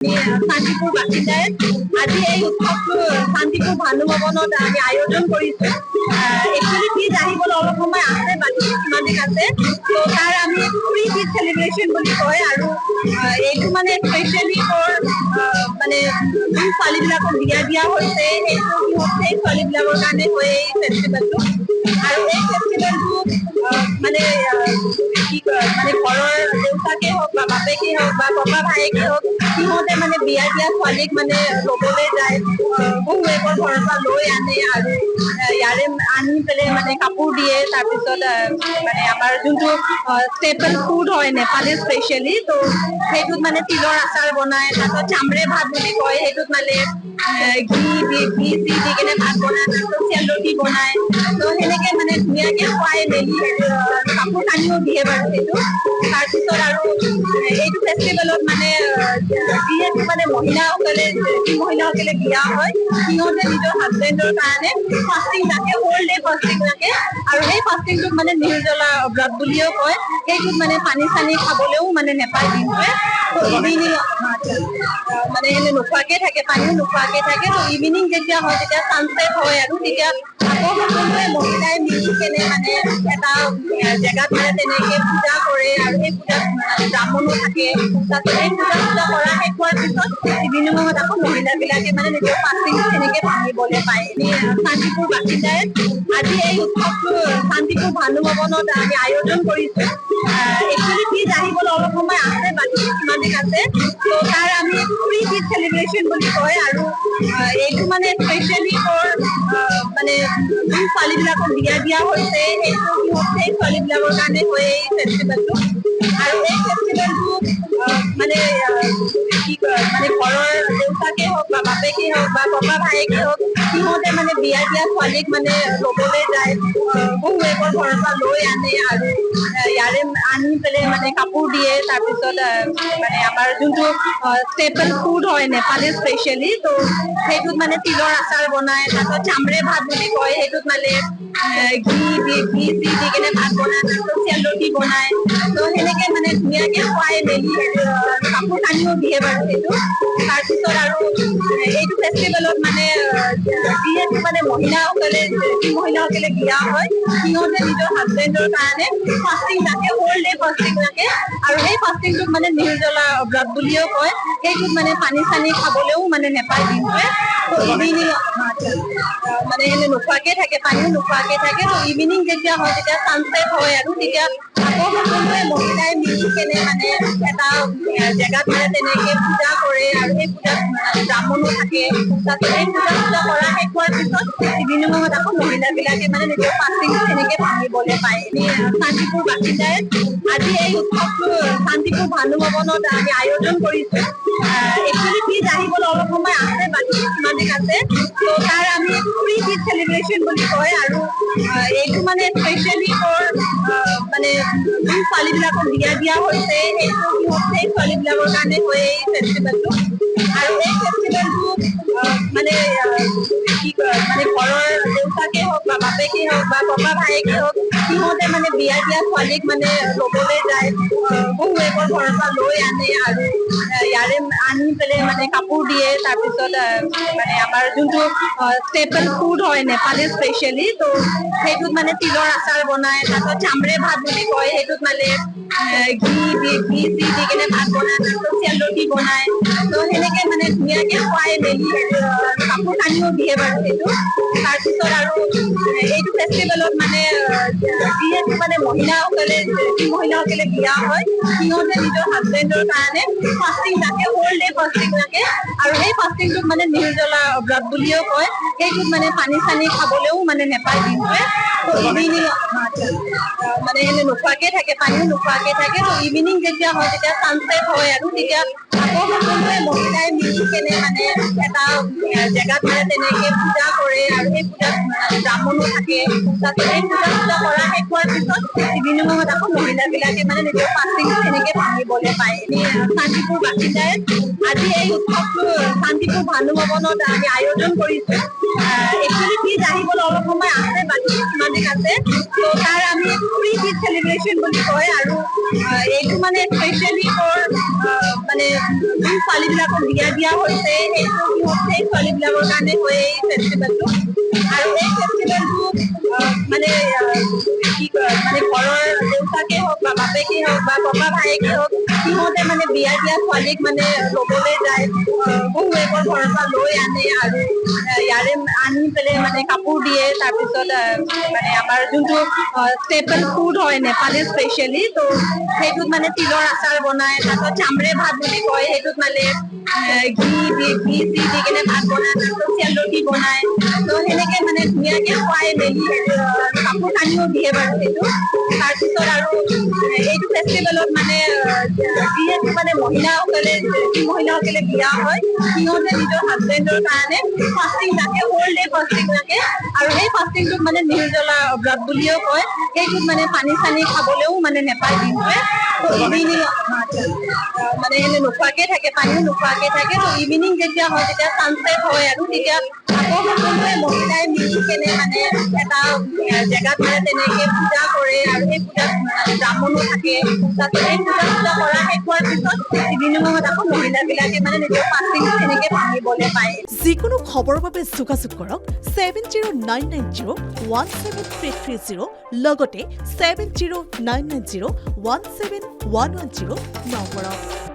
শান্তিপুৰ বাসিন্দাই আজি এই উৎসৱটো শান্তিপুৰ ভানু ভৱনত আমি আয়োজন কৰিছো। একচুৱেলি কি জানিবলৈ অলপ সময় আছে, বাকী কিমান দিন আছে, তো তাৰ আমি প্ৰি ঈদ চেলিব্ৰেশ্যন বুলি কয় আৰু এইটো মানে স্পেচিয়েলি ফৰ মানে যোন ছোৱালীবিলাকক বিয়া দিয়া হৈছে সেই ছোৱালীবিলাকৰ কাৰণে হয় এই ফেষ্টিভেলটো। আৰু এই ফেষ্টিভেলটো মানে কি কয় মানে ঘৰৰ দেউতাকে হওক বা বাপেকে হওক বা ককা ভায়েকে হওক, সিহঁতে মানে বিয়া দিয়া ছোৱালীক মানে ল'বলৈ যায়, বহুৱেকৰ ঘৰৰ পৰা লৈ আনে আৰু ইয়াৰে আনি পেলাই মানে কাপোৰ দিয়ে। তাৰপিছত মানে আমাৰ যোনটো ষ্টেপল ফুড হয় নেপালী স্পেচিয়েলি, তো সেইটোত মানে তিলৰ আচাৰ বনাই, তাৰপিছত চামৰে ভাত বুলি কয়, সেইটোত মানে ঘি দি কেনে ভাত বনাই, তাৰপিছত চেলটি বনাই, তো সেনেকে মানে ধুনীয়াকে খুৱাই মেলি কাপোৰ কানিও দিয়ে বাৰু সেইটো। তাৰপিছত আৰু এইটো ফেষ্টিভেলত মানে যিহেতু মানে মহিলাসকলে বিয়া হয়, সিহঁতে নিজৰ হাজবেণ্ডৰ কাৰণে ফাষ্টিং ৰাখে, হোল ডে ফাষ্টিং ৰাখে। আৰু সেই ফাষ্টিংটোক মানে নিৰ্জলা ব্ৰত বুলিও কয়। সেইটোত মানে পানী চানী খাবলেও মানে নেপায় দিনটোৱে। তো ইভিনিং মানে এনে নোখোৱাকে থাকে, পানীও নোখোৱাকে থাকে। তো ইভিনিং যেতিয়া হয়, তেতিয়া ছানছেট হয় আৰু তেতিয়া আকৌ সকলোৱে মহিলাই মিলি কেনে মানে এটা জেগাত মানে তেনেকে পূজা কৰে আৰু সেই পূজাত ব্ৰাহ্মণো থাকে। তাৰপিছত এই পূজা কৰা শেষ হোৱাৰ পিছত ইভিনিঙত আকৌ মহিলাবিলাকে মানে নিজৰ ফাষ্টিংটো সেনেকে ভাঙিবলৈ পায়। শান্তিপুৰ বাসিন্দাই আজি এই উৎসৱটো শান্তিপুৰ ভানু ভৱনত আমি আয়োজন কৰিছো। একচুৱেলি কি জানিবলৈ অলপ সময় আছে, বাকী কিমান দিন আছে, তো তাৰ আমি প্ৰি ঈদ চেলিব্ৰেশ্যন বুলি কয় আৰু এইটো মানে স্পেচিয়েলি ফৰ মানে যোন ছোৱালীবিলাকক বিয়া দিয়া হৈছে সেই ছোৱালীবিলাকৰ কাৰণে হয় এই ফেষ্টিভেলটো। আৰু এই ফেষ্টিভেলটো মানে কি কয় মানে ঘৰৰ দেউতাকে হওক বা বাপেকে হওক বা ককা ভায়েকে হওক, সিহঁতে মানে বিয়া দিয়া ছোৱালীক মানে ল'বলৈ যায়, বহুৱেকৰ ঘৰৰ পৰা লৈ আনে আৰু ইয়াৰে আনি পেলাই মানে কাপোৰ দিয়ে। তাৰপিছত মানে আমাৰ যোনটো ষ্টেপল ফুড হয় নেপালী স্পেচিয়েলি, তো সেইটোত মানে তিলৰ আচাৰ বনাই, তাৰপিছত চামৰে ভাত বুলি কয়, সেইটোত মানে ঘি দি কেনে ভাত বনাই, তাৰপিছত চেলটি বনাই, তো সেনেকে মানে ধুনীয়াকে খুৱাই মেলি কাপোৰ কানিও দিয়ে বাৰু সেইটো। তাৰপিছত আৰু এইটো ফেষ্টিভেলত মানে যিহেতু মানে মহিলাসকলে বিয়া হয়, সিহঁতে নিজৰ হাজবেণ্ডৰ কাৰণে ফাষ্টিং ৰাখে, হোল ডে ফাষ্টিং ৰাখে। আৰু সেই ফাষ্টিংটোক মানে নিৰ্জলা ব্ৰত বুলিও কয়। সেইটোত মানে পানী চানী খাবলেও মানে নেপায় দিনটোৱে। তো ইভিনিং মানে এনে নোখোৱাকে থাকে, পানীও নোখোৱাকে থাকে। তো ইভিনিং যেতিয়া হয়, তেতিয়া ছানছেট হয় আৰু তেতিয়া আকৌ সকলোৱে মহিলাই মিলি কেনে মানে এটা জেগাত মানে তেনেকে পূজা কৰে আৰু সেই পূজাত ব্ৰাহ্মণো থাকে। তাৰপিছত এই পূজা কৰা শেষ হোৱাৰ পিছত ইভিনিঙত আকৌ মহিলাবিলাকে মানে নিজৰ ফাষ্টিংটো সেনেকে ভাঙিবলৈ পায়। শান্তিপুৰ বাসিন্দাই আজি এই উৎসৱটো শান্তিপুৰ ভানু ভৱনত আমি আয়োজন কৰিছো। একচুৱেলি কি জানিবলৈ অলপ সময় আছে, বাকী কিমান দিন আছে, তো তাৰ আমি প্ৰি ঈদ চেলিব্ৰেশ্যন বুলি কয় আৰু এইটো মানে স্পেচিয়েলি ফৰ মানে যোন ছোৱালীবিলাকক বিয়া দিয়া হৈছে সেই ছোৱালীবিলাকৰ কাৰণে হয় এই ফেষ্টিভেলটো। আৰু এই ফেষ্টিভেলটো মানে কি কয় মানে ঘৰৰ দেউতাকে হওক বা বাপেকে হওক বা ককা ভায়েকে হওক, সিহঁতে মানে বিয়া দিয়া ছোৱালীক মানে ল'বলৈ যায়, বহুৱেকৰ ঘৰৰ পৰা লৈ আনে আৰু ইয়াৰে আনি পেলাই মানে কাপোৰ দিয়ে। তাৰপিছত মানে আমাৰ যোনটো ষ্টেপল ফুড হয় নেপালী স্পেচিয়েলি, তো সেইটোত মানে তিলৰ আচাৰ বনাই, তাৰপিছত চামৰে ভাত বুলি কয়, সেইটোত মানে ঘি দি কেনে ভাত বনাই, তাৰপিছত চেলটি বনাই, তো সেনেকে মানে ধুনীয়াকে খুৱাই মেলি কাপোৰ কানিও দিয়ে বাৰু সেইটো। তাৰপিছত আৰু এইটো ফেষ্টিভেলত মানে যিহেতু মানে মহিলাসকলে বিয়া হয়, সিহঁতে নিজৰ হাজবেণ্ডৰ কাৰণে ফাষ্টিং ৰাখে, হোল ডে ফাষ্টিং ৰাখে। আৰু সেই ফাষ্টিংটোক মানে নিৰ্জলা ব্ৰত বুলিও কয়। সেইটোত মানে পানী চানী খাবলেও মানে নেপায় দিনটোৱে। তো ইভিনিং মানে এনে নোখোৱাকে থাকে, পানীও নোখোৱাকে থাকে। তো ইভিনিং যেতিয়া হয়, তেতিয়া ছানছেট হয় আৰু তেতিয়া আকৌ সকলোৱে মহিলাই মিলি কেনে মানে এটা জেগাত মানে তেনেকে পূজা কৰে আৰু সেই পূজাত ব্ৰাহ্মণো থাকে। তাৰপিছত এই পূজা কৰা শেষ হোৱাৰ পিছত ইভিনিঙত আকৌ মহিলাবিলাকে মানে নিজৰ ফাষ্টিংটো সেনেকে ভাঙিবলৈ পায়। শান্তিপুৰ বাসিন্দাই আজি এই উৎসৱটো শান্তিপুৰ ভানু ভৱনত আমি আয়োজন কৰিছো। একচুৱেলি কি জানিবলৈ অলপ সময় আছে, বাকী কিমান দিন আছে, তো তাৰ আমি প্ৰি ঈদ চেলিব্ৰেশ্যন বুলি কয় আৰু এইটো মানে স্পেচিয়েলি ফৰ মানে মানে যোন ছোৱালীবিলাকক বিয়া দিয়া হৈছে সেইটো সেই ছোৱালীবিলাকৰ কাৰণে হয় এই ফেষ্টিভেলটো। আৰু এই ফেষ্টিভেলটো মানে কি কয় মানে ঘৰৰ দেউতাকে হওক বা বাপেকে হওক বা ককা ভায়েকে হওক সিহঁতে মানে বিয়া দিয়া ছোৱালীক মানে ল'বলৈ যায়, বহুৱেকৰ ঘৰৰ পৰা লৈ আনে আৰু ইয়াৰে আনি পেলাই মানে কাপোৰ দিয়ে। তাৰপিছত মানে আমাৰ যোনটো ষ্টেপল ফুড হয় নেপালী স্পেচিয়েলি, ত' সেইটোত মানে তিলৰ আচাৰ বনাই, তাৰপিছত চামৰে ভাত বুলি কয়, সেইটোত মানে ঘি দি কিনে ভাত বনাই, তাৰপিছত চেলটি বনাই, ত' সেনেকে মানে ধুনীয়াকে খুৱাই মেলি কাপোৰ কানিও দিয়ে বাৰু সেইটো। তাৰপিছত আৰু এইটো ফেষ্টিভেলত মানে যিহেতু মানে মহিলাসকলে বিয়া হয় সিহঁতে নিজৰ হাজবেণ্ডৰ কাৰণে ফাষ্টিং ৰাখে, হোল ডে ফাষ্টিং ৰাখে। আৰু সেই ফাষ্টিংটোক মানে নিৰ্জলা ব্ৰত বুলিও কয়। সেইটোত মানে পানী চানী খাবলেও মানে নেপায় দিনটোৱে। ইভিনিং মানে এনে নোখোৱাকে থাকে, পানীও নোখোৱাকে থাকে। ত' ইভিনিং যেতিয়া হয় তেতিয়া ছানছেট হয় আৰু তেতিয়া আকৌ সকলোৱে মহিলাই মিলি কেনে মানে এটা জেগাত মানে তেনেকে পূজা কৰে আৰু সেই পূজাত ব্ৰাহ্মণো থাকে। তাৰপিছত সেই পূজা কৰা শেষ হোৱাৰ পিছত ইভিনিঙত আকৌ মহিলাবিলাকে মানে নিজৰ ফাষ্টিংটো সেনেকে ভাঙিবলৈ পায়। যিকোনো খবৰৰ বাবে যোগাযোগ কৰক 7099017330 লগতে 7099017110 নম্বৰত।